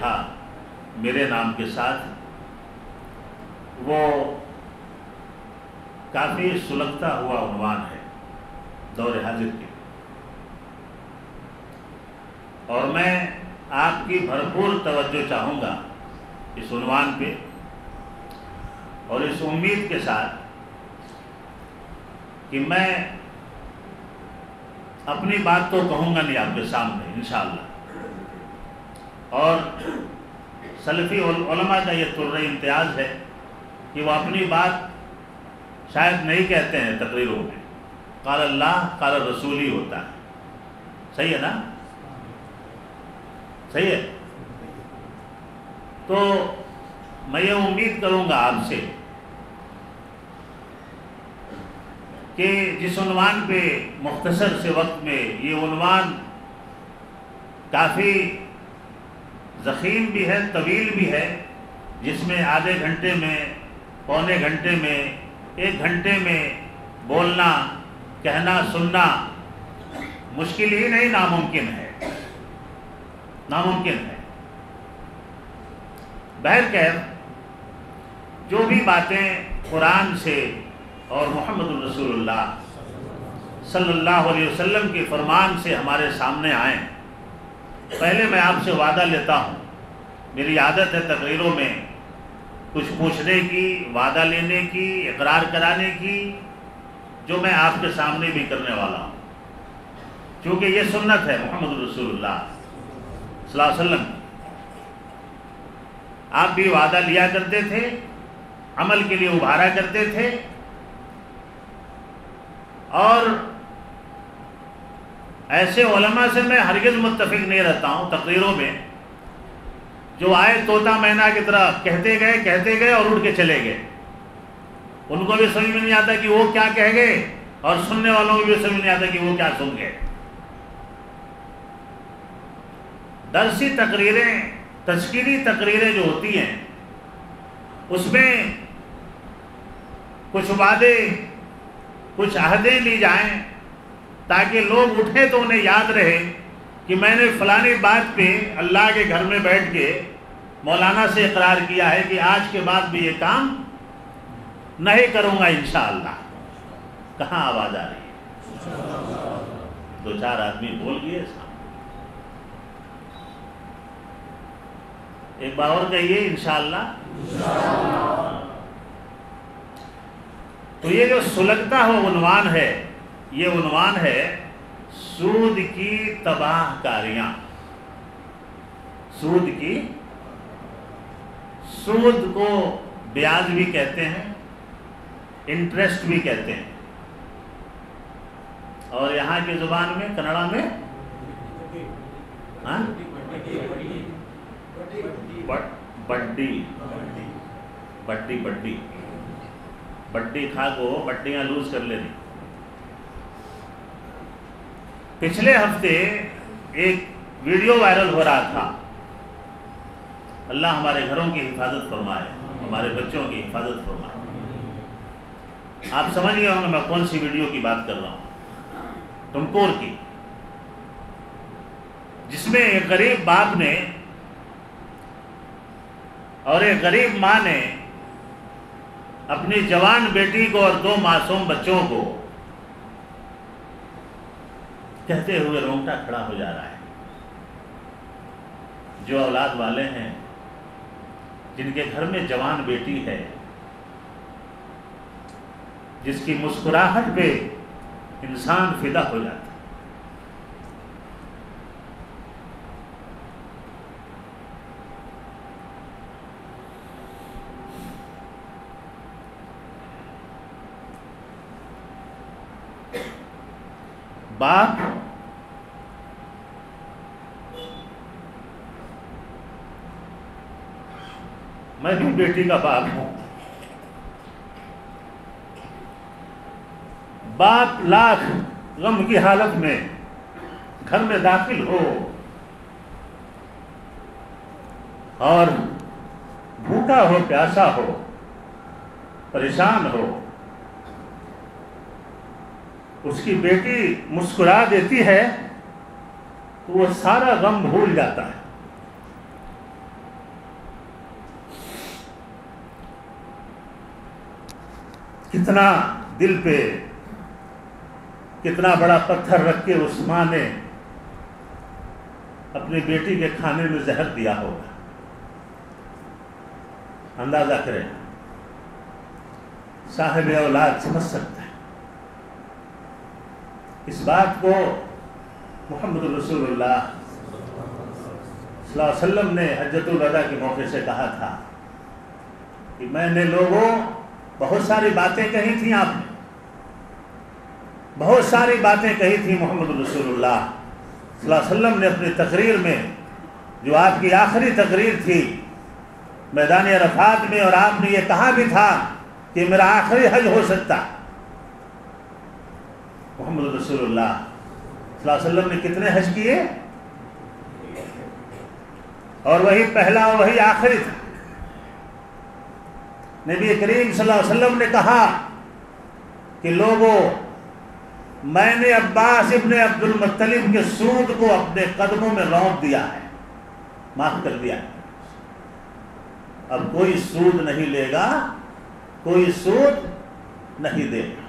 تھا میرے نام کے ساتھ، وہ کافی سلگتا ہوا عنوان ہے دور حاضر کے، اور میں آپ کی بھرپور توجہ چاہوں گا اس عنوان پہ، اور اس امید کے ساتھ کہ میں اپنی بات تو کہوں گا نہیں آپ کے سامنے انشاءاللہ، اور سلفی علماء کا یہ طرز امتیاز ہے کہ وہ اپنی بات شاید نہیں کہتے ہیں تقریروں میں، قال اللہ قال رسول ہی ہوتا ہے، صحیح ہے نا؟ صحیح ہے؟ تو میں یہ امید کروں گا آپ سے کہ جس عنوان پہ مختصر سے وقت میں، یہ عنوان کافی ضخیم بھی ہے، طویل بھی ہے، جس میں آدھے گھنٹے میں، پونے گھنٹے میں، ایک گھنٹے میں بولنا، کہنا، سننا مشکل ہی نہیں، ناممکن ہے، ناممکن ہے۔ بہرکیف جو بھی باتیں قرآن سے اور محمد الرسول اللہ صلی اللہ علیہ وسلم کے فرمان سے ہمارے سامنے آئیں، پہلے میں آپ سے وعدہ لیتا ہوں، میری عادت ہے تقریروں میں کچھ پوچھنے کی، وعدہ لینے کی، اقرار کرانے کی، جو میں آپ کے سامنے بھی کرنے والا ہوں، کیونکہ یہ سنت ہے محمد رسول اللہ صلی اللہ علیہ وسلم۔ آپ بھی وعدہ لیا کرتے تھے، عمل کے لیے ابھارا کرتے تھے، اور ایسے علماء سے میں ہرگز متفق نہیں رہتا ہوں تقریروں میں جو آئے طوطا مینا کی طرح کہتے گئے اور اڑ کے چلے گئے، ان کو بھی سمجھ میں نہیں آتا کہ وہ کیا کہہ گئے، اور سننے والوں کو بھی سمجھ نہیں آتا کہ وہ کیا سن گئے۔ درسی تقریریں، تشکیلی تقریریں جو ہوتی ہیں، اس میں کچھ وعدے، کچھ عہدیں لی جائیں تاکہ لوگ اٹھیں تو انہیں یاد رہے کہ میں نے فلانی بات پہ اللہ کے گھر میں بیٹھ کے مولانا سے اقرار کیا ہے کہ آج کے بعد بھی یہ کام نہیں کروں گا انشاءاللہ۔ کہاں آواز آ رہی ہے؟ دو چار آدمی بول گئے سامنے، ایک بار اور کہیے انشاءاللہ۔ تو یہ جو سلگتا ہوا عنوان ہے، یہ عنوان ہے سود کی تباہ کاریاں۔ سود کی، سود کو بیاج بھی کہتے ہیں، انٹرسٹ بھی کہتے ہیں، اور یہاں کی زبان میں، کنڑا میں بڈی، بڈی بڈی بڈی کھا کو بڈیاں لوز کر لینی۔ پچھلے ہفتے ایک ویڈیو وائرل ہو رہا تھا، اللہ ہمارے گھروں کی حفاظت فرمائے، ہمارے بچوں کی حفاظت فرمائے۔ آپ سمجھ گئے ہوں گے میں کون سی ویڈیو کی بات کر رہا ہوں، ٹمکور کی، جس میں ایک غریب باپ نے اور ایک غریب ماں نے اپنی جوان بیٹی کو اور دو معصوم بچوں کو کہتے ہوئے رونگٹا کھڑا ہو جا رہا ہے۔ جو اولاد والے ہیں، جن کے گھر میں جوان بیٹی ہے، جس کی مسکراہٹ پہ انسان فدا ہو جاتا ہے، باپ میں بھی بیٹی کا باپ ہوں، باپ لاکھ غم کی حالت میں گھر میں داخل ہو اور بھوکا ہو، پیاسا ہو، پریشان ہو، اس کی بیٹی مسکرا دیتی ہے تو وہ سارا غم بھول جاتا ہے، کتنا دل پہ کتنا بڑا پتھر رکھ کے اس ماں نے اپنی بیٹی کے کھانے میں زہر دیا ہوگا، اندازہ کریں، صاحب اولاد سمجھ سکتا ہے۔ اس بات کو محمد رسول اللہ صلی اللہ علیہ وسلم نے حجۃ الوداع کے موقع سے کہا تھا کہ میں نے لوگوں بہت ساری باتیں کہی تھیں، آپ نے بہت ساری باتیں کہی تھیں، محمد رسول اللہ صلی اللہ علیہ وسلم نے اپنی تقریر میں، جو آپ کی آخری تقریر تھی میدان عرفات میں، اور آپ نے یہ کہا بھی تھا کہ میرا آخری حج ہو سکتا۔ محمد رسول اللہ صلی اللہ علیہ وسلم نے کتنے حج کیے؟ اور وہی پہلا اور وہی آخری تھا۔ نبی کریم صلی اللہ علیہ وسلم نے کہا کہ لوگوں، میں نے عباس ابن عبد المطلب کے سود کو اپنے قدموں میں رونپ دیا ہے، معاف کر دیا، اب کوئی سود نہیں لے گا، کوئی سود نہیں دے گا۔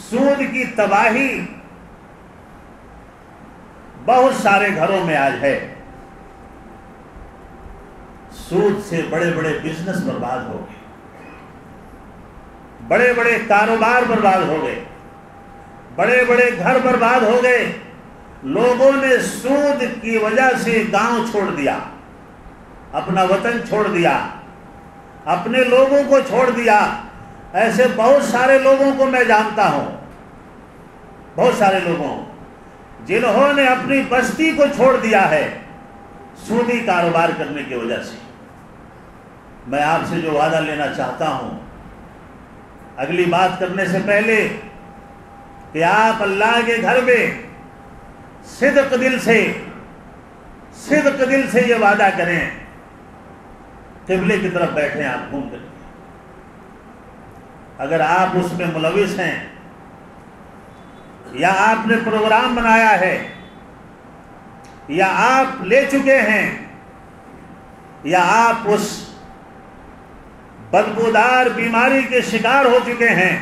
سود کی تباہی بہت سارے گھروں میں آج ہے۔ سود سے بڑے بڑے بزنس برباد ہو گئے، بڑے بڑے کاروبار برباد ہو گئے، بڑے بڑے گھر برباد ہو گئے۔ لوگوں نے سود کی وجہ سے گاؤں چھوڑ دیا، اپنا وطن چھوڑ دیا، اپنے لوگوں کو چھوڑ دیا۔ ایسے بہت سارے لوگوں کو میں جانتا ہوں، بہت سارے لوگوں جنہوں نے اپنی بستی کو چھوڑ دیا ہے سودی کاروبار کرنے کی وجہ سے۔ میں آپ سے جو وعدہ لینا چاہتا ہوں اگلی بات کرنے سے پہلے، کہ آپ اللہ کے گھر میں صدق دل سے یہ وعدہ کریں، قبلے کی طرف بیٹھیں آپ گھوم کر۔ اگر آپ اس میں ملوث ہیں، یا آپ نے پروگرام بنایا ہے، یا آپ لے چکے ہیں، یا آپ اس بدبودار بیماری کے شکار ہو چکے ہیں،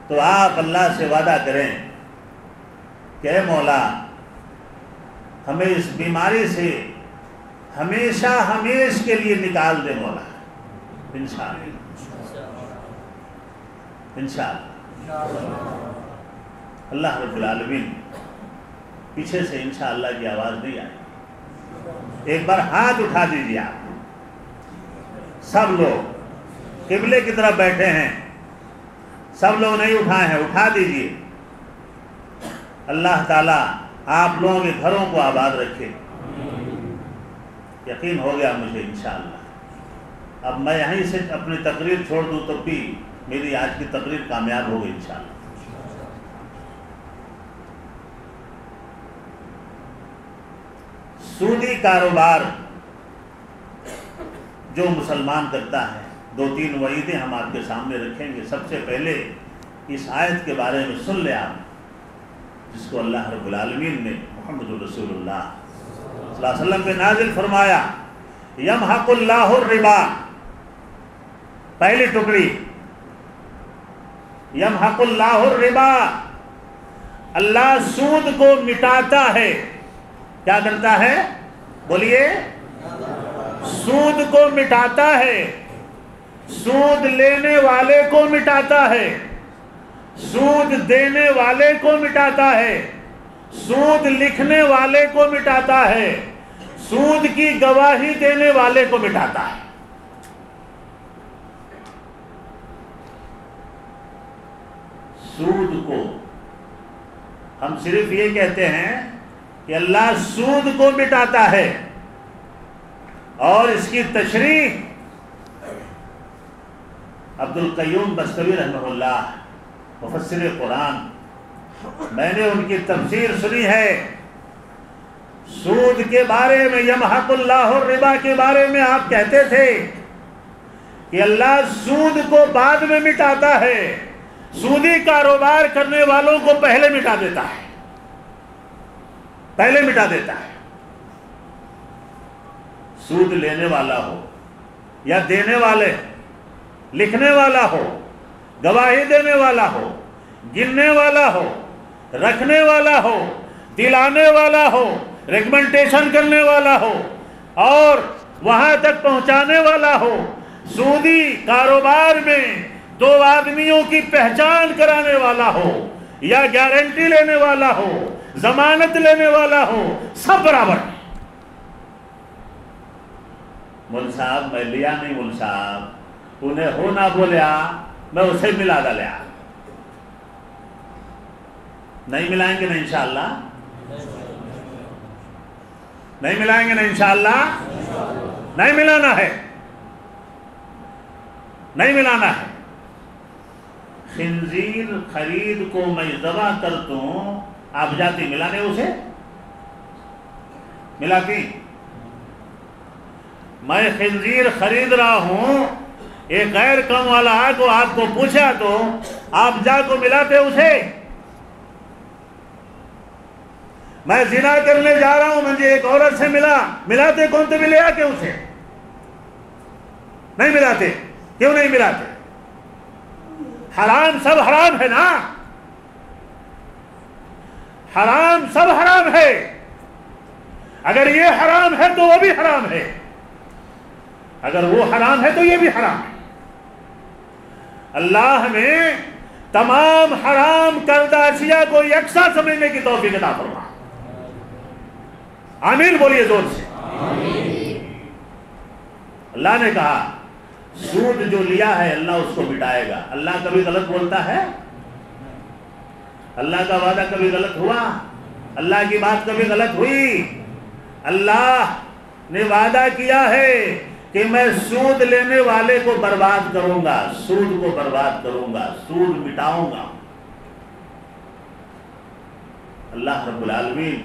تو آپ اللہ سے وعدہ کریں کہ اے مولا، ہمیں اس بیماری سے ہمیشہ ہمیش کے لیے نکال دے مولا، انشاءاللہ انشاءاللہ۔ اللہ رب العالمین، پیچھے سے انشاءاللہ کی آواز نہیں آئی، ایک بار ہاتھ اٹھا دیجیے آپ، سب لوگ قبلے کی طرف بیٹھے ہیں، سب لوگ نہیں اٹھائے ہیں، اٹھا دیجیے۔ اللہ تعالیٰ آپ لوگوں کے گھروں کو آباد رکھے۔ یقین ہو گیا مجھے انشاءاللہ۔ اب میں یہیں سے اپنی تقریر چھوڑ دوں تو بھی میری آج کی تقریر کامیاب ہو گئی انشاءاللہ۔ سودی کاروبار جو مسلمان کرتا ہے، دو تین وعیدیں ہم آپ کے سامنے رکھیں گے۔ سب سے پہلے اس آیت کے بارے میں سن لیں آپ، جس کو اللہ رب العالمین نے محمد رسول اللہ صلی اللہ علیہ وسلم پہ نازل فرمایا، یمحق اللہ الربا، پہلی ٹکڑی، یمحق اللہ الربا، اللہ سود کو مٹاتا ہے۔ کیا کرتا ہے؟ بولیے، سود کو مٹاتا ہے، سود لینے والے کو مٹاتا ہے، سود دینے والے کو مٹاتا ہے، سود لکھنے والے کو مٹاتا ہے، سود کی گواہی دینے والے کو مٹاتا ہے۔ سود کو ہم صرف یہ کہتے ہیں کہ اللہ سود کو مٹاتا ہے، اور اس کی تشریح عبد القیوم بستوی رحمہ اللہ، مفسر قرآن، میں نے ان کی تفسیر سنی ہے۔ سود کے بارے میں، یمحق اللہ الربا کے بارے میں آپ کہتے تھے کہ اللہ سود کو بعد میں مٹاتا ہے، سودی کاروبار کرنے والوں کو پہلے مٹا دیتا ہے، پہلے مٹا دیتا ہے۔ سود لینے والا ہو یا دینے والے، لکھنے والا ہو، گواہی دینے والا ہو، گننے والا ہو، رکھنے والا ہو، دلانے والا ہو، ریکمنڈیشن کرنے والا ہو اور وہاں تک پہنچانے والا ہو، سودی کاروبار میں دو آدمیوں کی پہچان کرانے والا ہو یا گارنٹی لینے والا ہو، ضمانت لینے والا ہو، سب برابر ہے۔ مول صاحب میں لیا نہیں، مول صاحب انہیں ہو نہ بولیا میں اسے ملا ڈالیا، نہیں ملائیں گے نا انشاءاللہ، نہیں ملائیں گے نا انشاءاللہ، نہیں ملانا ہے، نہیں ملانا ہے۔ خنزیر خرید کو میں ذبح کرتوں، آپ جاتی ملانے اسے؟ ملاتی؟ میں خنزیر خرید رہا ہوں، ایک غیر قوم والا آپ کو پوچھا تو آپ جا کو ملاتے اسے؟ میں زنا کرنے جا رہا ہوں، مجھے ایک عورت سے ملاتے کون تو ملے آ کے اسے؟ نہیں ملاتے۔ کیوں نہیں ملاتے؟ حرام سب حرام ہے نا، حرام سب حرام ہے، اگر یہ حرام ہے تو وہ بھی حرام ہے، اگر وہ حرام ہے تو یہ بھی حرام ہے۔ اللہ نے تمام حرام کردہ اشیاء کو یکساں سمجھنے کی توفیق عطا فرمائے۔ آمین بولیے زور سے۔ اللہ نے کہا سود جو لیا ہے اللہ اس کو مٹائے گا۔ اللہ کبھی غلط بولتا ہے؟ اللہ کا وعدہ کبھی غلط ہوا؟ اللہ کی بات کبھی غلط ہوئی؟ اللہ نے وعدہ کیا ہے کہ میں سود لینے والے کو برباد کروں گا، سود کو برباد کروں گا، سود مٹاؤں گا۔ اللہ رب العالمین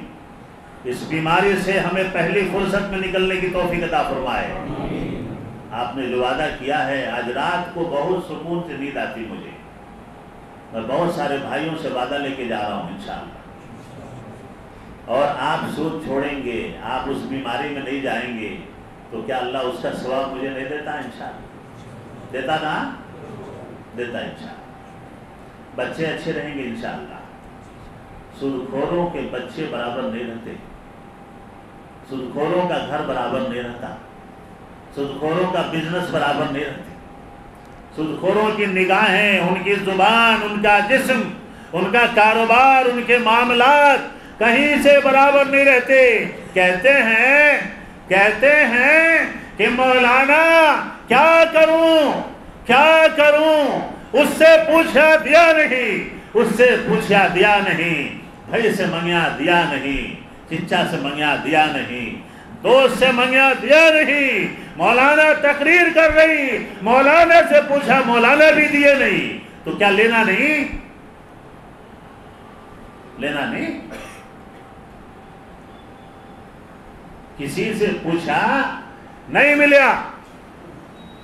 اس بیماری سے ہمیں پہلی فرصت میں نکلنے کی توفیق عطا فرمائے۔ آپ نے جو وعدہ کیا ہے، آج رات کو بہت سکون سے نیند آتی مجھے، میں بہت سارے بھائیوں سے وعدہ لے کے جا رہا ہوں انشاءاللہ، اور آپ سود چھوڑیں گے، آپ اس بیماری میں نہیں جائیں گے تو کیا اللہ اس کا ثواب مجھے نہیں دیتا؟ انشاءاللہ دیتا نا، دیتا انشاءاللہ۔ بچے اچھے رہیں گے انشاءاللہ، سود خوروں کے بچے برابر نہیں رہتے، سود خوروں کا گھر برابر نہیں رہتا، سود خوروں کا بزنس برابر نہیں رہتے، سود خوروں کی نگاہیں، ان کی زبان، ان کا جسم، ان کا کاروبار، ان کے معاملات کہیں سے برابر نہیں رہتے۔ کہتے ہیں کہ مولانا کیا کروں، اس سے پوچھا دیا نہیں، بھائی سے منگیا دیا نہیں، چچا سے منگیا دیا نہیں، دوست سے منگیا دیا نہیں، مولانا تقریر کر رہی، مولانا سے پوچھا مولانا بھی دیے نہیں، تو کیا لینا نہیں؟ لینا نہیں؟ کسی سے پوچھا نہیں ملیا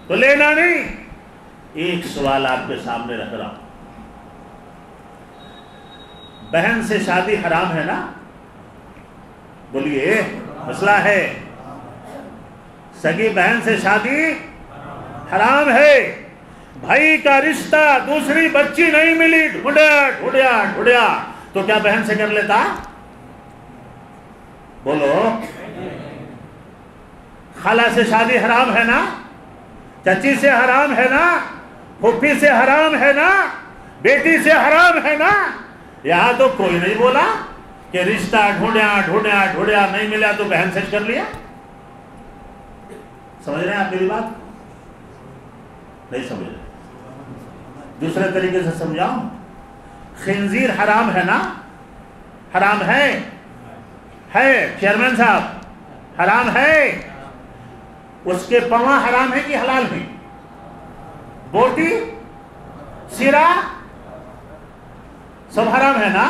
تو لینا نہیں؟ ایک سوال آپ کے سامنے رکھ رہا ہوں، بہن سے شادی حرام ہے نا؟ بولیے، مسئلہ ہے، سگی بہن سے شادی حرام ہے، بھائی کا رشتہ دوسری بچی نہیں ملی، ڈھونڈیا تو کیا بہن سے کر لیتا؟ بولو۔ خالہ سے شادی حرام ہے نا، چچی سے حرام ہے نا، پھوپھی سے حرام ہے نا، بیٹی سے حرام ہے نا۔ یہاں تو کوئی نہیں بولا کہ رشتہ ڈھونڈیا نہیں ملا تو بہن سے کر لیا۔ سمجھ رہے ہیں آپ میری بات؟ نہیں سمجھ رہے؟ دوسرے طریقے سے سمجھاؤں، خنزیر حرام ہے نا؟ حرام ہے چیئرمین صاحب، حرام ہے۔ اس کے پواں حرام ہے کہ حلال ہے؟ بوٹی، سیرا سب حرام ہے نا؟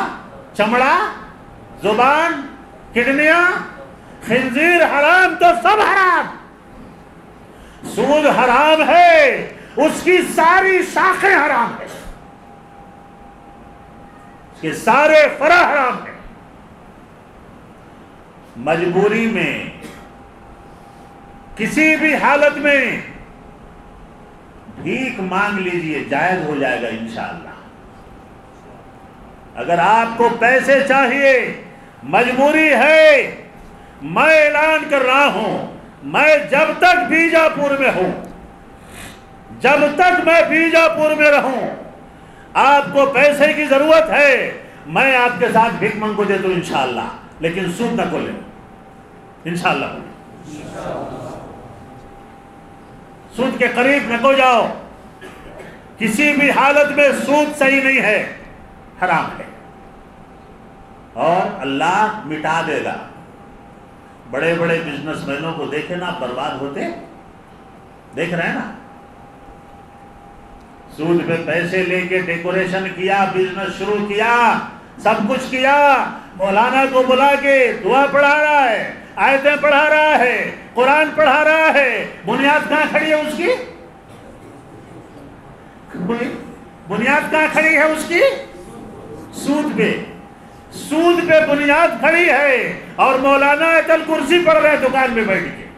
چمڑا، زبان، کڈنیاں، خنزیر حرام تو سب حرام۔ سود حرام ہے، اس کی ساری شاخیں حرام ہے، اس کے سارے فرع حرام ہیں۔ مجبوری میں، کسی بھی حالت میں بھیک مانگ لیجئے، جائز ہو جائے گا انشاءاللہ۔ اگر آپ کو پیسے چاہیے، مجبوری ہے، میں اعلان کر رہا ہوں، میں جب تک بیجاپور میں ہوں، جب تک میں بیجاپور میں رہوں، آپ کو پیسے کی ضرورت ہے، میں آپ کے ساتھ بھیک منگ کو دے دوں انشاءاللہ، لیکن سود نہ کھولیں انشاءاللہ۔ سود کے قریب نہ کو جاؤ، کسی بھی حالت میں سود صحیح نہیں ہے، حرام ہے، اور اللہ مٹا دے گا۔ بڑے بڑے بزنس مینوں کو دیکھے نا برباد ہوتے، دیکھ رہے ہیں نا، سود پہ پیسے لے کے ڈیکوریشن کیا، بزنس شروع کیا، سب کچھ کیا، مولانا کو بلا کے دعا پڑھا رہا ہے، آیتیں پڑھا رہا ہے، قرآن پڑھا رہا ہے، بنیاد کہاں کھڑی ہے اس کی؟ بنیاد کہاں کھڑی ہے اس کی؟ سود پہ، سود پہ بنیاد کھڑی ہے، اور مولانا آیت الکرسی پڑھ رہے ہیں دکان میں بیٹھ کے۔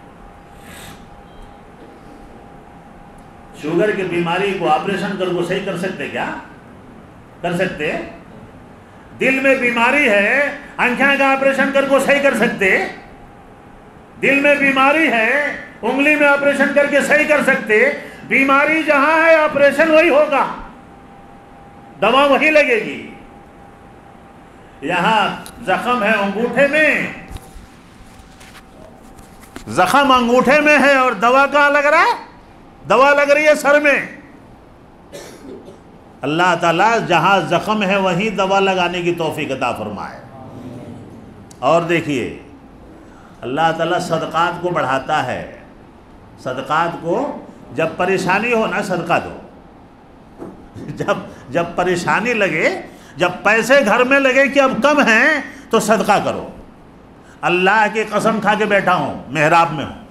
شوگر کی بیماری کو آپریشن کر کو صحیح کر سکتے کیا؟ کر سکتے؟ دل میں بیماری ہے، آنکھیں کا آپریشن کر کو صحیح کر سکتے؟ دل میں بیماری ہے، انگلی میں آپریشن کر کے صحیح کر سکتے؟ بیماری جہاں ہے آپریشن وہی ہوگا، دوا وہی لگے گی۔ یہاں زخم ہے انگوٹھے میں، زخم انگوٹھے میں ہے، اور دوا کہاں لگ رہا ہے؟ دوا لگ رہی ہے سر میں۔ اللہ تعالیٰ جہاں زخم ہے وہیں دوا لگانے کی توفیق عطا فرمائے۔ اور دیکھیے، اللہ تعالیٰ صدقات کو بڑھاتا ہے، صدقات کو، جب پریشانی ہو نا صدقہ دو، جب پریشانی لگے، جب پیسے گھر میں لگے کہ اب کم ہیں تو صدقہ کرو۔ اللہ کی قسم کھا کے بیٹھا ہوں، محراب میں ہوں،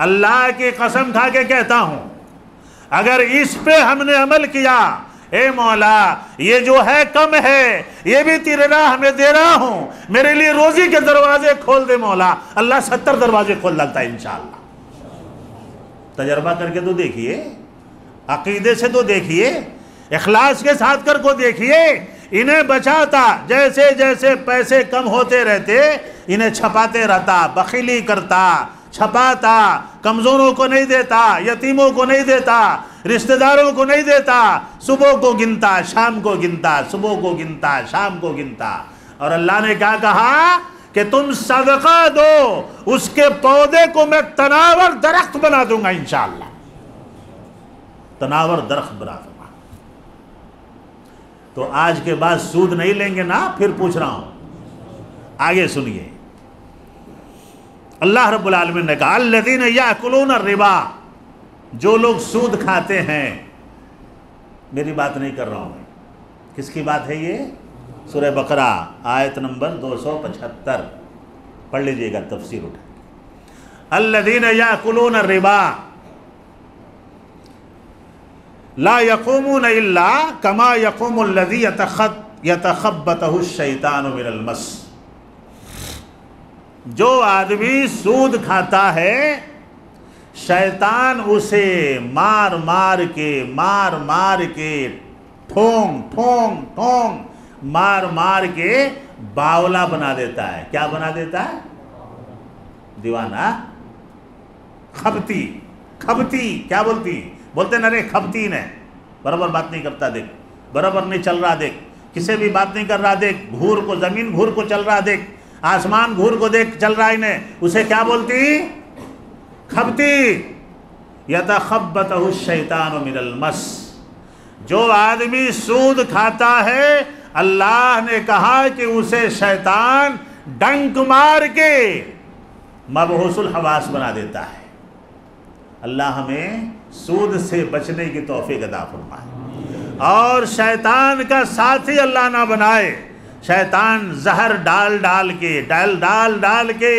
اللہ کی قسم کھا کے کہتا ہوں، اگر اس پہ ہم نے عمل کیا، اے مولا یہ جو ہے کم ہے، یہ بھی تیرے راہ میں دے رہا ہوں، میرے لیے روزی کے دروازے کھول دے مولا، اللہ 70 دروازے کھول لگتا ہے انشاءاللہ۔ تجربہ کر کے تو دیکھیے، عقیدے سے تو دیکھیے، اخلاص کے ساتھ کر کو دیکھیے۔ انہیں بچاتا، جیسے جیسے پیسے کم ہوتے رہتے انہیں چھپاتے رہتا، بخیلی کرتا، چھپاتا، کمزوروں کو نہیں دیتا، یتیموں کو نہیں دیتا، رشتہ داروں کو نہیں دیتا، صبح کو گنتا، شام کو گنتا، صبح کو گنتا، شام کو گنتا۔ اور اللہ نے کیا کہا کہ تم صدقہ دو، اس کے پودے کو میں تناور درخت بنا دوں گا انشاءاللہ، تناور درخت بنا دوں گا۔ تو آج کے بعد سود نہیں لیں گے نا، پھر پوچھ رہا ہوں، آگے سنیے۔ اللہ رب العالمین نے کہا الذین یاکلون الربا، جو لوگ سود کھاتے ہیں، میری بات نہیں کر رہا ہوں، کس کی بات ہے یہ؟ سورہ بقرہ آیت نمبر 275 پڑھ لیجئے گا، تفسیر اٹھا۔ الذین یاکلون الربا لا یقومون الا کما یقوم الذی یتخبطہ الشیطان من المس، جو آدمی سود کھاتا ہے شیطان اسے مار مار کے ٹھونگ مار کے باولا بنا دیتا ہے۔ کیا بنا دیتا ہے؟ دیوانہ، کھبتی، کیا بولتے نہ رے کھبتی نے، برابر بات نہیں کرتا دیکھ، برابر نہیں چل رہا دیکھ، کسے بھی بات نہیں کر رہا دیکھ، گھور کو، زمین گھور کو چل رہا دیکھ، آسمان گھور کو دیکھ چل رہا انہیں، اسے کیا بولتی؟ کھبتی۔ یتخبطہ الشیطان من المس، جو آدمی سود کھاتا ہے اللہ نے کہا کہ اسے شیطان ڈنک مار کے مبہوس الحواس بنا دیتا ہے۔ اللہ ہمیں سود سے بچنے کی توفیق عطا فرمائے، اور شیطان کا ساتھی اللہ نہ بنائے۔ شیطان زہر ڈال کے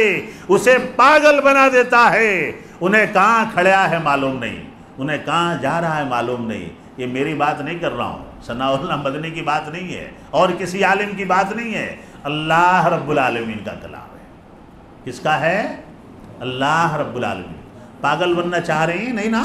اسے پاگل بنا دیتا ہے، انہیں کہاں کھڑا ہے معلوم نہیں، انہیں کہاں جا رہا ہے معلوم نہیں۔ یہ میری بات نہیں کر رہا ہوں، ثناء اللہ مدنی کی بات نہیں ہے، اور کسی عالم کی بات نہیں ہے، اللہ رب العالمین کا کلام ہے۔ کس کا ہے؟ اللہ رب العالمین۔ پاگل بننا چاہ رہے ہیں؟ نہیں نا،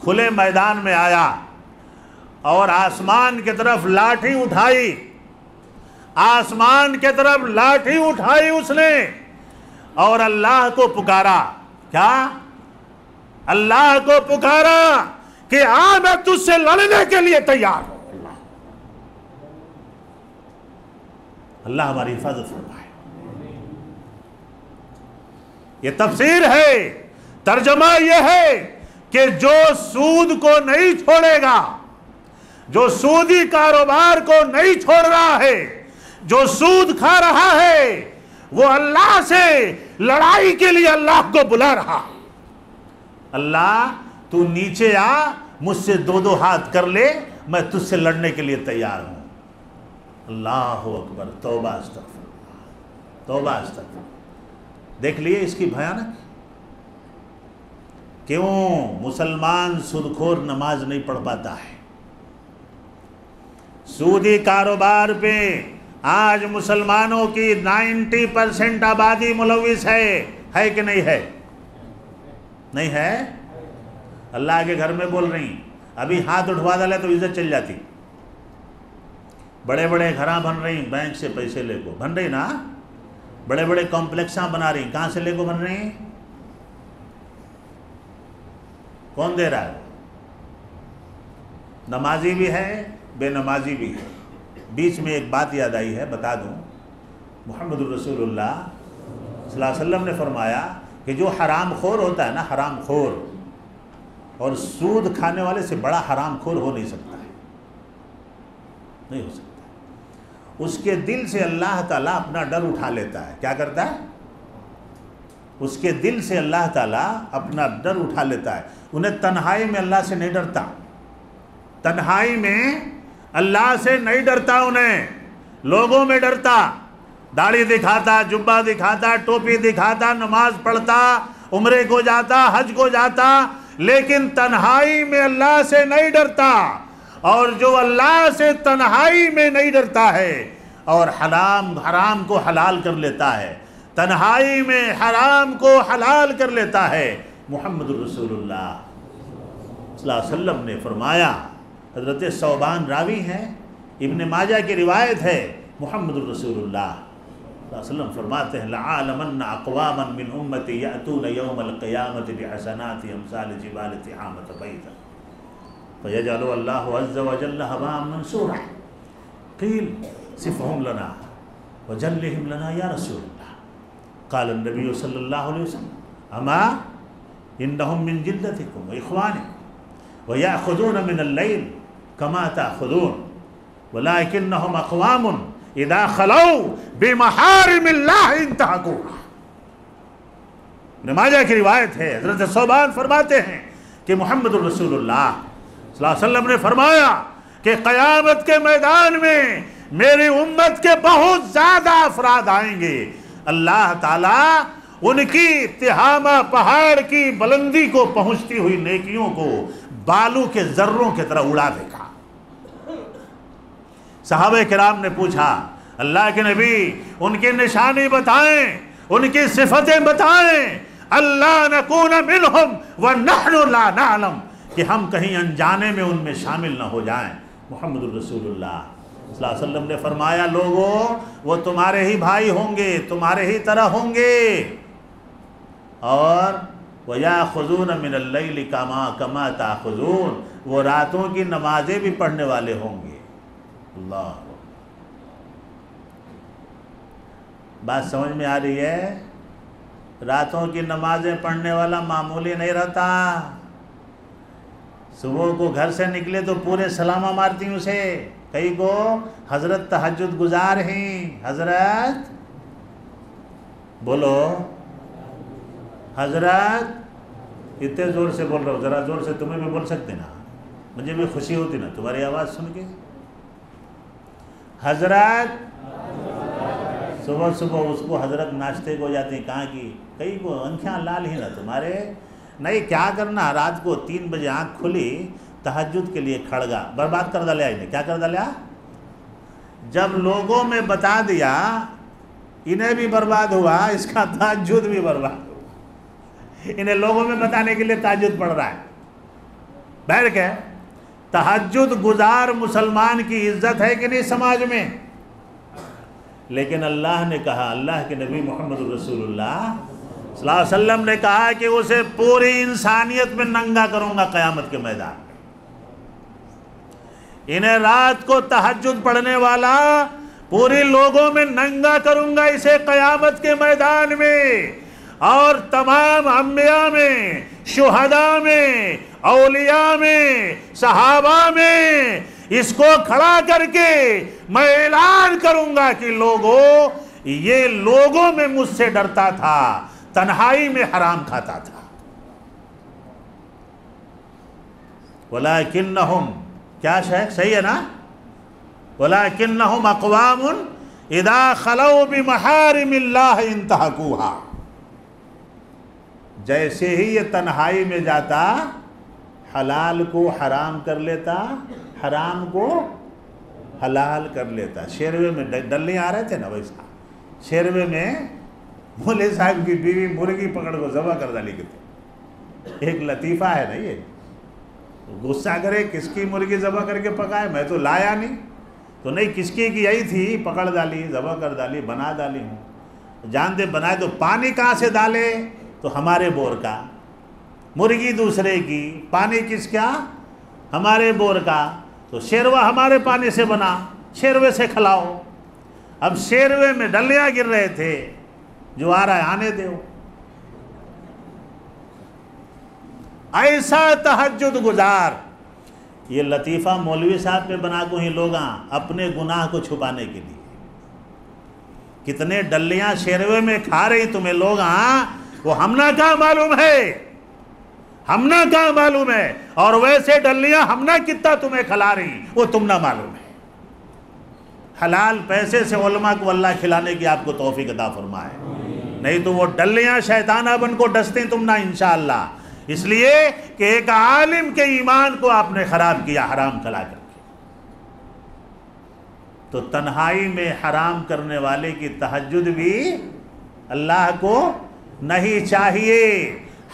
کھلے میدان میں آیا اور آسمان کی طرف لاٹھی اٹھائی، آسمان کی طرف لاٹھی اٹھائی اس نے اور اللہ کو پکارا. کیا؟ اللہ کو پکارا کہ میں تجھ سے لڑنے کے لیے تیار ہوں. اللہ ہماری حفاظت فرمائے. یہ تفسیر ہے، ترجمہ یہ ہے کہ جو سود کو نہیں چھوڑے گا، جو سودی کاروبار کو نہیں چھوڑ رہا ہے، جو سود کھا رہا ہے، وہ اللہ سے لڑائی کے لیے اللہ کو بلا رہا. اللہ تو نیچے آ، مجھ سے دو ہاتھ کر لے، میں تجھ سے لڑنے کے لیے تیار ہوں. اللہ اکبر. توبہ استغفر اللہ، توبہ استغفر. دیکھ لیے اس کی بھیانک. کیوں مسلمان سودخور نماز نہیں پڑھ پاتا ہے؟ سودی کاروبار پہ آج مسلمانوں کی 90% آبادی ملوث ہے کہ نہیں ہے؟ نہیں ہے؟ اللہ کے گھر میں بول رہی، ابھی ہاتھ اٹھوا ڈالے تو عزت چل جاتی. بڑے بڑے گھراں بن رہی، بینک سے پیسے لے کو بن رہی نا. بڑے بڑے کمپلیکساں بنا رہی، کہاں سے لے کو بن رہی؟ کون دے رہا ہے؟ نمازی بھی ہے، بے نمازی بھی ہے. بیچ میں ایک بات یاد آئی ہے، بتا دوں. محمد الرسول اللہ صلی اللہ علیہ وسلم نے فرمایا کہ جو حرام خور ہوتا ہے نا، حرام خور، اور سود کھانے والے سے بڑا حرام خور ہو نہیں سکتا ہے، نہیں ہو سکتا. اس کے دل سے اللہ تعالیٰ اپنا ڈر اٹھا لیتا ہے. کیا کرتا ہے؟ اس کے دل سے اللہ تعالیٰ اپنا ڈر اٹھا لیتا ہے. انہیں تنہائی میں اللہ سے نہیں ڈرتا، تنہائی میں اللہ سے نہیں ڈرتا، انہیں لوگوں میں ڈرتا. داڑھی دکھاتا، جبہ دکھاتا، ٹوپی دکھاتا، نماز پڑھتا، عمرے کو جاتا، حج کو جاتا، لیکن تنہائی میں اللہ سے نہیں ڈرتا. اور جو اللہ سے تنہائی میں نہیں ڈرتا ہے اور حرام کو حلال کر لیتا ہے، تنہائی میں حرام کو حلال کر لیتا ہے، محمد الرسول اللہ صلی اللہ علیہ وسلم نے فرمایا. حضرت ثوبان راوی ہیں، ابن ماجہ کی روایت ہے. محمد الرسول اللہ صلی اللہ علیہ وسلم فرماتے ہیں: لَعَالَمَنَّ أَقْوَامًا مِّنْ أُمَّتِي يَأْتُونَ يَوْمَ الْقِيَامَةِ بِحَسَنَاتِ أَمْثَالِ جِبَالِ تِحَامَةَ بَيْضًا فَيَجْعَلُ اللَّهُ عَزَّ وَجَلَّ هَبَاءً مَنْثُورًا. قِيلَ صِفْهُمْ لَنَا وَجَلِّهِمْ لَنَا يَا رَسُولَ اللَّهِ. قال النبي صلى الله عليه وسلم: أما إنهم من جلدتكم وإخوانكم ويأخذون من الليل كما تأخذون ولكنهم أقوام إذا خلوا بمحارم الله انتهكوها. ابن ماجہ کی روایت ہے، حضرت ثوبان فرماتے ہیں کہ محمد الرسول اللہ صلی اللہ علیہ وسلم نے فرمایا کہ قیامت کے میدان میں میری امت کے بہت زیادہ افراد آئیں گے، اللہ تعالیٰ ان کی تہامہ پہاڑ کی بلندی کو پہنچتی ہوئی نیکیوں کو بالوں کے ذروں کی طرح اڑا دے گا. صحابہ کرام نے پوچھا: اللہ کے نبی ان کی نشانی بتائیں، ان کی صفتیں بتائیں. اللہ نکون منہم ونحن لا نعلم، کہ ہم کہیں انجانے میں ان میں شامل نہ ہو جائیں. محمد الرسول اللہ صلی اللہ علیہ وسلم نے فرمایا: لوگوں وہ تمہارے ہی بھائی ہوں گے، تمہارے ہی طرح ہوں گے، اور وَيَأْخُذُونَ مِنَ اللَّيْلِ كَمَا تَأْخُذُونَ، وہ راتوں کی نمازیں بھی پڑھنے والے ہوں گے. اللہ، بات سمجھ میں آ رہی ہے؟ راتوں کی نمازیں پڑھنے والا معمولی نہیں رہتا. صبح کو گھر سے نکلے تو پورے سلامہ مارتی ہوں اسے. کئی کو حضرت تہجد گزار ہیں، حضرت بولو، حضرت اتنے زور سے بول رہا ہوں، ذرا زور سے تمہیں بھی بول سکتے نا، مجھے بھی خوشی ہوتی نا تمہاری آواز سن کے. حضرت صبح صبح اس کو حضرت ناشتے کو جاتی ہیں، کہاں کی؟ کئی کو آنکھیں لال ہی نا تمہارے. نہیں، کیا کرنا، رات کو 3 بجے آنکھ کھلی، تہجد کے لیے کھڑگا برباد کر ڈالیا. انہیں کیا کر ڈالیا؟ جب لوگوں میں بتا دیا انہیں بھی برباد ہوا، اس کا تہجد بھی برباد ہوا. انہیں لوگوں میں بتانے کے لیے تہجد پڑھ رہا ہے. بہر کہ تہجد گزار مسلمان کی عزت ہے کہ نہیں سماج میں؟ لیکن اللہ نے کہا، اللہ کے نبی محمد رسول اللہ صلی اللہ علیہ وسلم نے کہا کہ اسے پوری انسانیت میں ننگا کروں گا قیامت کے میدان میں۔ انہیں رات کو تہجد پڑھنے والا پوری لوگوں میں ننگا کروں گا اسے قیامت کے میدان میں، اور تمام انبیاء میں، شہداء میں، اولیاء میں، صحابہ میں اس کو کھڑا کر کے میں اعلان کروں گا کہ لوگوں، یہ لوگوں میں مجھ سے ڈرتا تھا، تنہائی میں حرام کھاتا تھا۔ وَلَكِنَّهُمْ کیا شیخ صحیح ہے نا؟ وَلَكِنَّهُمْ أَقْوَامٌ إِذَا خَلَوْا بِمَحَارِمِ اللَّهِ انْتَهَكُوهَا۔ جیسے ہی یہ تنہائی میں جاتا، حلال کو حرام کر لیتا، حرام کو حلال کر لیتا۔ شیروے میں ڈلے آ رہے تھے نا ویسا، شیروے میں مولوی صاحب کی بیوی مرغی پکڑ کو ذبح کر ڈالی کرتے۔ ایک لطیفہ ہے نا یہ، غصہ کرے کس کی مرغی ذبح کر کے پکائے، میں تو لایا نہیں، تو نہیں کس کی یہی تھی، پکڑ ڈالی، ذبح کر ڈالی، بنا ڈالی ہوں۔ جان دے بنائے تو پانی کہاں سے ڈالے؟ تو ہمارے بور کا، مرغی دوسرے کی، پانی کس کا؟ ہمارے بور کا، تو شیروا ہمارے پانی سے بنا، شیروے سے کھلاؤ۔ اب شیروے میں ڈلیاں گر رہے تھے، جو آ رہا ہے آنے دو۔ ایسا تہجد گزار، یہ لطیفہ مولوی صاحب پہ بنا کو ہی لوگاں اپنے گناہ کو چھپانے کے لیے، کتنے ڈلیاں شیروے میں کھا رہی تمہیں لوگاں، وہ ہم نہ کہاں معلوم ہے، ہم نہ کہاں معلوم ہے، اور ویسے ڈلیاں ہم نہ کتنا تمہیں کھلا رہی، وہ تم نہ معلوم ہے۔ حلال پیسے سے علماء کو اللہ کھلانے کی آپ کو توفیق عطا فرمائے، نہیں تو وہ ڈلیاں شیطانہ بن کو ڈستے تم نہ انشاءاللہ، اس لیے کہ ایک عالم کے ایمان کو آپ نے خراب کیا حرام کھلا کر کے۔ تو تنہائی میں حرام کرنے والے کی تہجد بھی اللہ کو نہیں چاہیے۔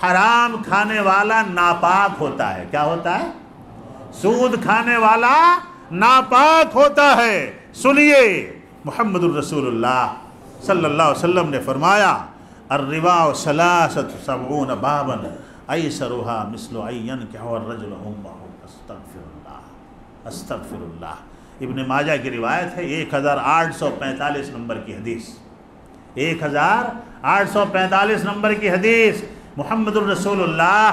حرام کھانے والا ناپاک ہوتا ہے، کیا ہوتا ہے؟ سود کھانے والا ناپاک ہوتا ہے۔ سنیے، محمد الرسول اللہ صلی اللہ علیہ وسلم نے فرمایا، الربا ثلاثۃ سبعون بابا ایسرها مثل ان ينكح الرجل امه۔ استغفر اللہ، استغفر اللہ۔ ابن ماجہ کی روایت ہے، 1845 نمبر کی حدیث، 1845 نمبر کی حدیث، محمد الرسول اللہ۔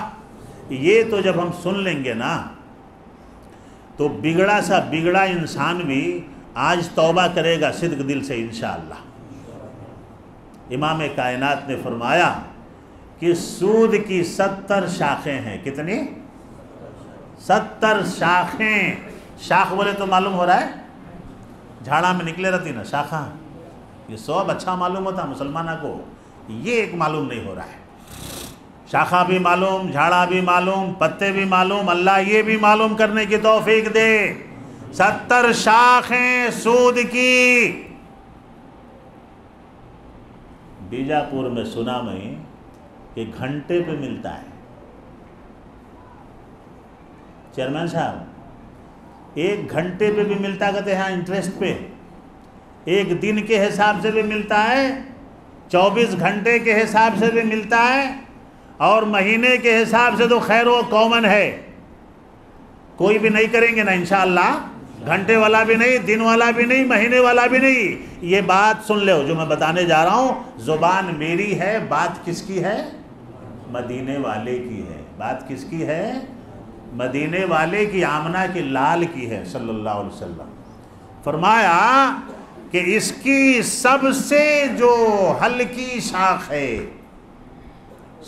یہ تو جب ہم سن لیں گے نا تو بگڑا سا بگڑا انسان بھی آج توبہ کرے گا صدق دل سے انشاءاللہ۔ امام کائنات نے فرمایا کہ سود کی 70 شاخیں ہیں، کتنی؟ 70 شاخیں۔ شاخ بولے تو معلوم ہو رہا ہے جھاڑا میں نکلے رہتی نا شاخہ، یہ سب اچھا معلوم ہوتا مسلمانہ کو، یہ ایک معلوم نہیں ہو رہا ہے۔ شاخہ بھی معلوم، جھاڑا بھی معلوم، پتے بھی معلوم، اللہ یہ بھی معلوم کرنے کی توفیق دے۔ 70 شاخیں سود کی۔ بیجاپور میں سنا میں کہ گھنٹے پہ ملتا ہے، چیئرمین صاحب 1 گھنٹے پہ بھی ملتا، کہتے ہیں انٹرسٹ پہ، 1 دن کے حساب سے بھی ملتا ہے، 24 گھنٹے کے حساب سے بھی ملتا ہے، اور مہینے کے حساب سے تو خیر وہ کامن ہے، کوئی بھی نہیں کریں گے نا انشاءاللہ، گھنٹے والا بھی نہیں، دن والا بھی نہیں، مہینے والا بھی نہیں۔ یہ بات سن لو جو میں بتانے جا رہا ہوں، زبان میری ہے، بات کس کی ہے؟ مدینے والے کی ہے۔ بات کس کی ہے؟ مدینے والے کی، آمنہ کے لال کی ہے صلی اللہ علیہ وسلم۔ فرمایا کہ اس کی سب سے جو ہلکی شاخ ہے،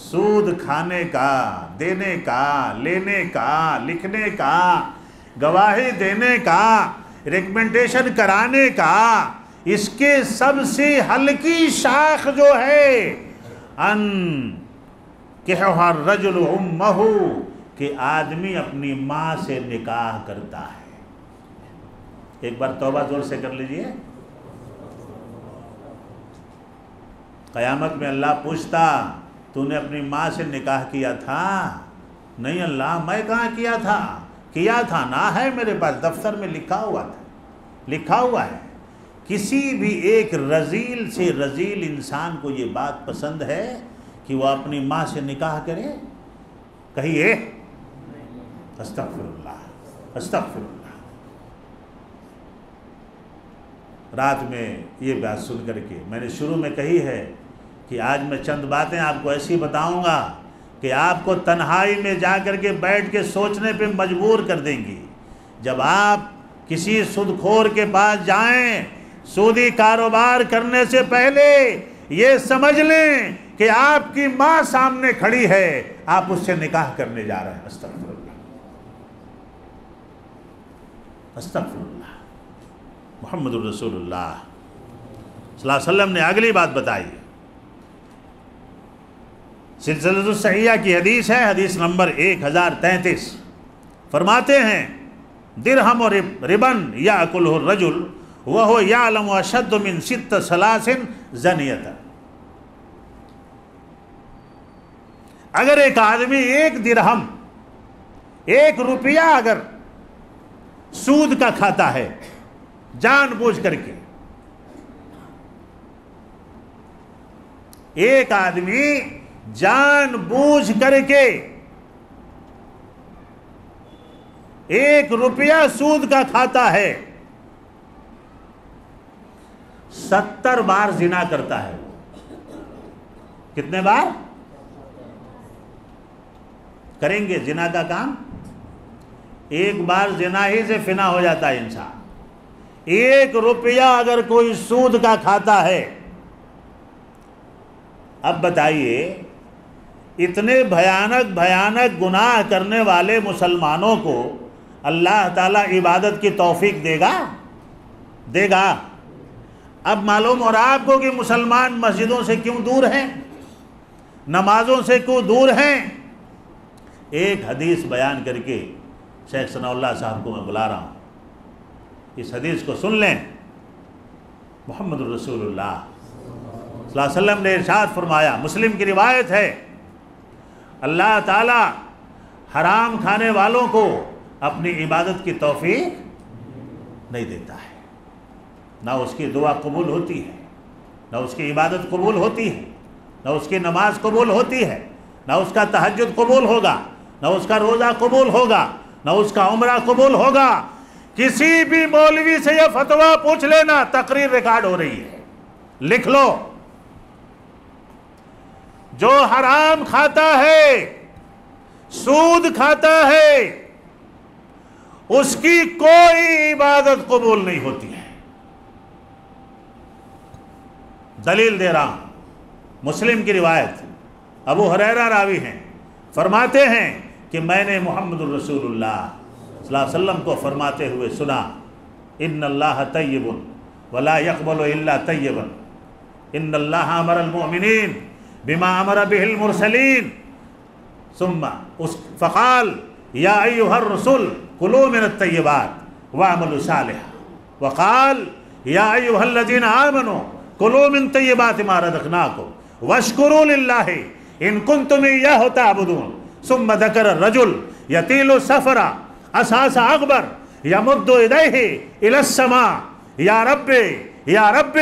سود کھانے کا، دینے کا، لینے کا، لکھنے کا، گواہی دینے کا، ریکمنڈیشن کرانے کا، اس کے سب سے ہلکی شاخ جو ہے ان کہہ الرجل امہ، کہ آدمی اپنی ماں سے نکاح کرتا ہے۔ ایک بار توبہ زور سے کر لیجئے۔ قیامت میں اللہ پوچھتا، تو نے اپنی ماں سے نکاح کیا تھا؟ نہیں اللہ میں کہاں کیا تھا نہ ہے میرے پاس، دفتر میں لکھا ہوا ہے۔ کسی بھی ایک رذیل سے رذیل انسان کو یہ بات پسند ہے کہ وہ اپنی ماں سے نکاح کرے؟ کہیے استغفر اللہ استغفر اللہ۔ رات میں یہ بات سن کر کے میں نے شروع میں کہی ہے کہ آج میں چند باتیں آپ کو ایسی بتاؤں گا کہ آپ کو تنہائی میں جا کر کے بیٹھ کے سوچنے پہ مجبور کر دیں گی۔ جب آپ کسی سود خور کے پاس جائیں، سودی کاروبار کرنے سے پہلے یہ سمجھ لیں کہ آپ کی ماں سامنے کھڑی ہے، آپ اس سے نکاح کرنے جا رہے ہیں۔ استغفر اللہ استغفر اللہ۔ محمد الرسول اللہ صلی اللہ علیہ وسلم نے اگلی بات بتائی، سلسلۃ الصحیحہ کی حدیث ہے، حدیث نمبر 1033، فرماتے ہیں درہم و ربن یاکلہ الرجل وہو یعلم اشد من 6 سلاس زنیۃ۔ اگر ایک آدمی 1 درہم 1 روپیہ اگر سود کا کھاتا ہے جان بوجھ کر کے، ایک آدمی جان بوجھ کر کے 1 روپیہ سود کا کھاتا ہے، 70 بار زنا کرتا ہے۔ کتنے بار کریں گے زنا کا کام؟ 1 بار زنا ہی سے فنا ہو جاتا ہے انسان۔ 1 روپیہ اگر کوئی سود کا کھاتا ہے، اب بتائیے اتنے بھیانک گناہ کرنے والے مسلمانوں کو اللہ تعالیٰ عبادت کی توفیق دے گا؟ اب معلوم ہو رہا آپ کو کہ مسلمان مسجدوں سے کیوں دور ہیں، نمازوں سے کیوں دور ہیں۔ ایک حدیث بیان کر کے شیخ ثناء اللہ صاحب کو میں بلا رہا ہوں، اس حدیث کو سن لیں۔ محمد الرسول اللہ صلی اللہ علیہ وسلم نے ارشاد فرمایا، مسلم کی روایت ہے، اللہ تعالی حرام کھانے والوں کو اپنی عبادت کی توفیق نہیں دیتا ہے، نہ اس کی دعا قبول ہوتی ہے، نہ اس کی عبادت قبول ہوتی ہے، نہ اس کی نماز قبول ہوتی ہے، نہ اس کا تہجد قبول ہوگا، نہ اس کا روزہ قبول ہوگا، نہ اس کا عمرہ قبول ہوگا۔ کسی بھی مولوی سے یہ فتویٰ پوچھ لینا، تقریر ریکارڈ ہو رہی ہے، لکھ لو۔ جو حرام کھاتا ہے، سود کھاتا ہے، اس کی کوئی عبادت قبول نہیں ہوتی ہے۔ دلیل دے رہا ہوں، مسلم کی روایت، ابو ہریرہ راوی ہیں، فرماتے ہیں کہ میں نے محمد الرسول اللہ صلی اللہ علیہ وسلم کو فرماتے ہوئے سنا، ان اللہ طیب ولا یقبل الا طیبا، ان اللہ امر المؤمنین بما امر به المرسلین، ثم فقال یا ایھا الرسل کلوا من الطیبات واعملوا صالحا، وقال یا ایھا الذین آمنوا کلوا من طیبات ما رزقناکم واشکروا للہ ان کنتم ایاہ تعبدون، ثم ذکر الرجل یطیل السفر اساس اکبر یمد یدیہ الی السماء یا رب یا رب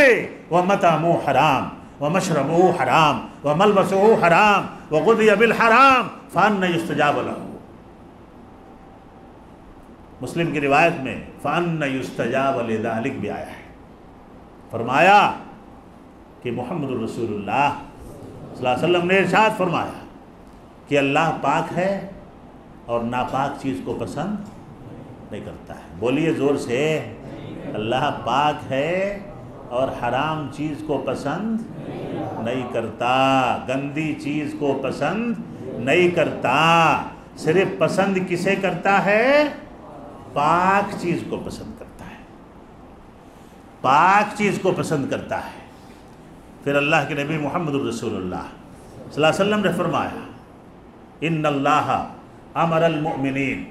ومطعمہ حرام ومشربہ حرام وملبسہ حرام وغذی بالحرام فأنی یستجاب لہ۔ مسلم کی روایت میں فأنی یستجاب لذلک بھی آیا ہے، فرمایا کہ محمد الرسول اللہ صلی اللہ علیہ وسلم نے ارشاد فرمایا کہ اللہ پاک ہے اور ناپاک چیز کو پسند نہیں کرتا ہے۔ بولیے زور سے، اللہ پاک ہے اور حرام چیز کو پسند نہیں کرتا، گندی چیز کو پسند نہیں کرتا، صرف پسند کسے کرتا ہے؟ پاک چیز کو پسند کرتا ہے، پاک چیز کو پسند کرتا ہے۔ پھر اللہ کے نبی محمد الرسول اللہ صلی اللہ علیہ وسلم نے فرمایا، ان اللہ امر المؤمنین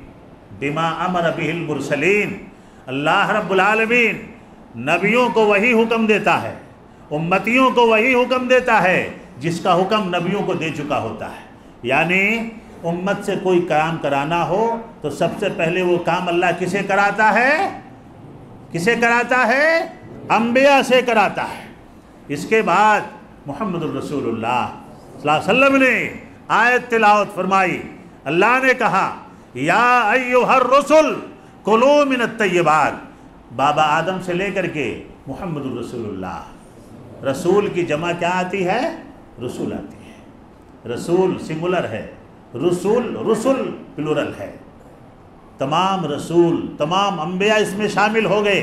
بما امر به المرسلین، اللہ رب العالمین نبیوں کو وہی حکم دیتا ہے، امتیوں کو وہی حکم دیتا ہے جس کا حکم نبیوں کو دے چکا ہوتا ہے، یعنی امت سے کوئی کام کرانا ہو تو سب سے پہلے وہ کام اللہ کسے کراتا ہے؟ کسے کراتا ہے؟ انبیاء سے کراتا ہے۔ اس کے بعد محمد الرسول اللہ صلی اللہ علیہ وسلم نے آیت تلاوت فرمائی۔ اللہ نے کہا یا ایھا الرسل کلوا من الطیبات، بابا آدم سے لے کر کے محمد الرسول اللہ، رسول کی جمع کیا آتی ہے؟ رسول آتی ہے۔ رسول سنگولر ہے، رسول پلورل ہے۔ تمام رسول، تمام انبیاء اس میں شامل ہو گئے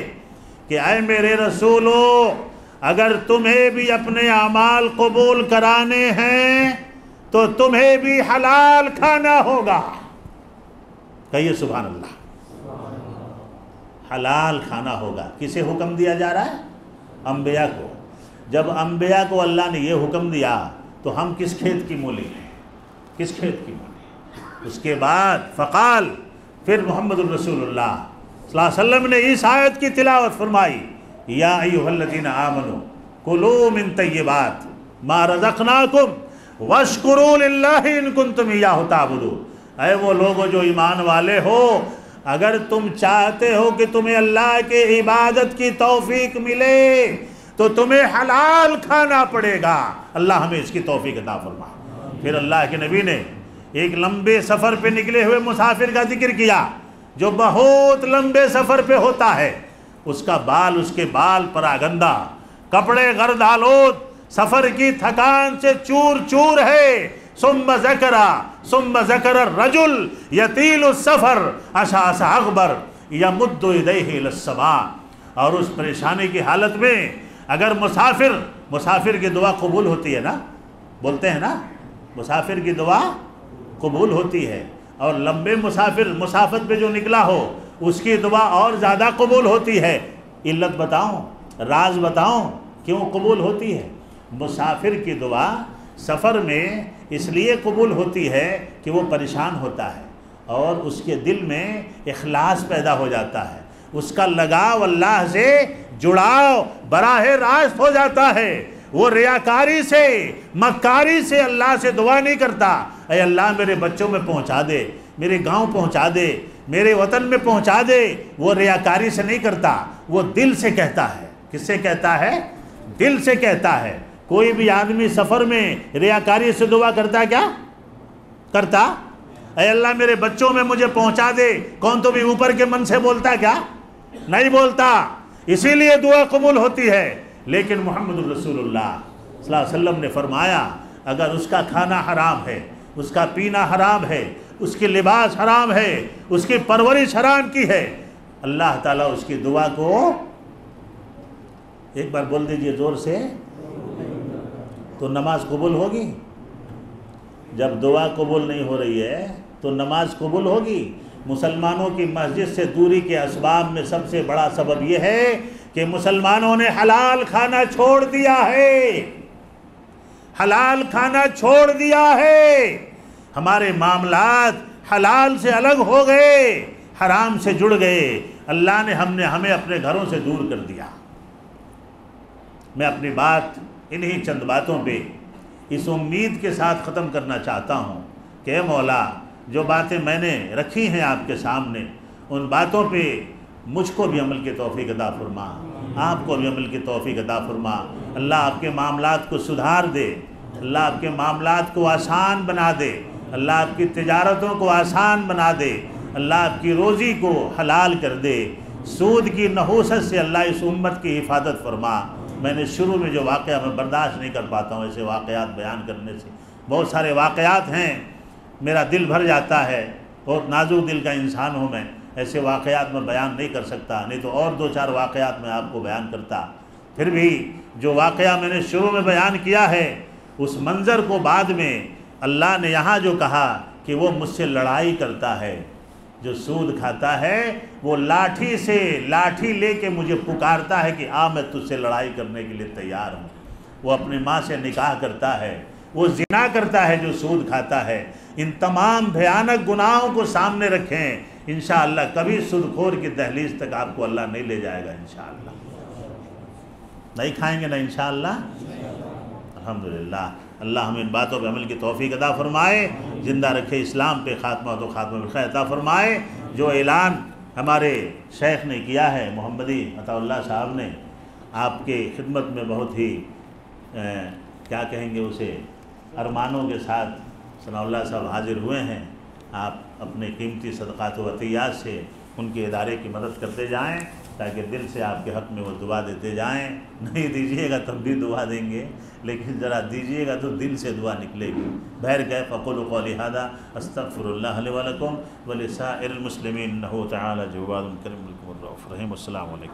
کہ اے میرے رسولو، اگر تمہیں بھی اپنے اعمال قبول کرانے ہیں تو تمہیں بھی حلال کھانا ہوگا۔ کہیے سبحان اللہ۔ حلال کھانا ہوگا۔ کسے حکم دیا جا رہا ہے؟ انبیاء کو۔ جب انبیاء کو اللہ نے یہ حکم دیا تو ہم کس کھیت کی مولی ہیں؟ کس کھیت کی مولی؟ اس کے بعد فقال، پھر محمد الرسول اللہ صلی اللہ علیہ وسلم نے اس آیت کی تلاوت فرمائی، یا ایھا الذین آمنوا کلوا من طیبات ما رزقناکم واشکروا للہ ان کنتم ایاہ تعبدون۔ اے وہ لوگوں جو ایمان والے ہو، اگر تم چاہتے ہو کہ تمہیں اللہ کے عبادت کی توفیق ملے تو تمہیں حلال کھانا پڑے گا۔ اللہ ہمیں اس کی توفیق عطا فرما۔ پھر اللہ کے نبی نے ایک لمبے سفر پہ نکلے ہوئے مسافر کا ذکر کیا جو بہت لمبے سفر پہ ہوتا ہے، اس کا بال، اس کے بال پراگندہ، کپڑے گرد آلود، سفر کی تھکان سے چور چور ہے۔ ثم ذکر الرجل یطیل السفر اشعث اغبر یمد یدیہ الی السماء۔ اور اس پریشانی کی حالت میں اگر مسافر کی دعا قبول ہوتی ہے نا، بولتے ہیں نا مسافر کی دعا قبول ہوتی ہے، اور لمبے مسافت پہ جو نکلا ہو اس کی دعا اور زیادہ قبول ہوتی ہے۔ علت بتاؤں، راز بتاؤں کیوں قبول ہوتی ہے؟ مسافر کی دعا سفر میں اس لیے قبول ہوتی ہے کہ وہ پریشان ہوتا ہے اور اس کے دل میں اخلاص پیدا ہو جاتا ہے، اس کا لگاؤ اللہ سے، جڑاؤ براہ راست ہو جاتا ہے۔ وہ ریاکاری سے، مکاری سے اللہ سے دعا نہیں کرتا اے اللہ میرے بچوں میں پہنچا دے، میرے گاؤں پہنچا دے، میرے وطن میں پہنچا دے۔ وہ ریاکاری سے نہیں کرتا، وہ دل سے کہتا ہے۔ کس سے کہتا ہے؟ دل سے کہتا ہے۔ کوئی بھی آدمی سفر میں ریاکاری سے دعا کرتا کیا کرتا؟ اے اللہ میرے بچوں میں مجھے پہنچا دے، کون تو بھی اوپر کے من سے بولتا کیا؟ نہیں بولتا۔ اسی لیے دعا قبول ہوتی ہے۔ لیکن محمد الرسول اللہ صلی اللہ علیہ وسلم نے فرمایا اگر اس کا کھانا حرام ہے، اس کا پینا حرام ہے، اس کی لباس حرام ہے، اس کی پرورش حرام کی ہے، اللہ تعالیٰ اس کی دعا کو، ایک بار بول دیجئے زور سے، تو نماز قبول ہوگی؟ جب دعا قبول نہیں ہو رہی ہے تو نماز قبول ہوگی؟ مسلمانوں کی مسجد سے دوری کے اسباب میں سب سے بڑا سبب یہ ہے کہ مسلمانوں نے حلال کھانا چھوڑ دیا ہے، حلال کھانا چھوڑ دیا ہے۔ ہمارے معاملات حلال سے الگ ہو گئے، حرام سے جڑ گئے۔ اللہ نے ہمیں اپنے گھروں سے دور کر دیا۔ میں اپنی بات انہی چند باتوں پہ اس امید کے ساتھ ختم کرنا چاہتا ہوں کہ اے مولا، جو باتیں میں نے رکھی ہیں آپ کے سامنے، ان باتوں پہ مجھ کو بھی عمل کی توفیق عطا فرما، آپ کو بھی عمل کی توفیق عطا فرما۔ اللہ آپ کے معاملات کو سدھار دے، اللہ آپ کے معاملات کو آسان بنا دے، اللہ آپ کی تجارتوں کو آسان بنا دے، اللہ آپ کی روزی کو حلال کر دے۔ سود کی نحوست سے اللہ اس امت کی حفاظت فرما۔ میں نے شروع میں جو واقعہ میں برداشت نہیں کر پاتا ہوں ایسے واقعات بیان کرنے سے، بہت سارے واقعات ہیں، میرا دل بھر جاتا ہے، بہت نازک دل کا انسان ہوں میں، ایسے واقعات میں بیان نہیں کر سکتا، نہیں تو اور دو چار واقعات میں آپ کو بیان کرتا۔ پھر بھی جو واقعہ میں نے شروع میں بیان کیا ہے، اس منظر کو بعد میں اللہ نے یہاں جو کہا کہ وہ مجھ سے لڑائی کرتا ہے، جو سود کھاتا ہے وہ لاٹھی لے کے مجھے پکارتا ہے کہ میں تجھ سے لڑائی کرنے کے لیے تیار ہوں۔ وہ اپنی ماں سے نکاح کرتا ہے، وہ زنا کرتا ہے جو سود کھاتا ہے۔ ان تمام بھیانک گناہوں کو سامنے رکھیں، انشاءاللہ کبھی سود خور کی دہلیز تک آپ کو اللہ نہیں لے جائے گا۔ انشاءاللہ نہیں کھائیں گے نا انشاءاللہ۔ الحمدللہ اللہ ہمیں ان باتوں پہ عمل کی توفیق عطا فرمائے، زندہ رکھے اسلام پہ، خاتمہ تو خاتمہ بالخیر عطا فرمائے۔ جو اعلان ہمارے شیخ نے کیا ہے، محمدی عطا اللہ صاحب نے، آپ کے خدمت میں بہت ہی کیا کہیں گے اسے، ارمانوں کے ساتھ ثناء اللہ صاحب حاضر ہوئے ہیں۔ آپ اپنے قیمتی صدقات و عطیات سے ان کے ادارے کی مدد کرتے جائیں تاکہ دل سے آپ کے حق میں وہ دعا دیتے جائیں۔ نہیں دیجیے گا تب بھی دعا دیں گے، لیکن ذرا دیجیے گا تو دل سے دعا نکلے گی۔ بہر کہ فقولوا قولی ھذا استغفر اللہ لی ولکم ولسائر المسلمین انہ تعالی جواد کریم الرؤوف الرحیم۔ السلام علیکم۔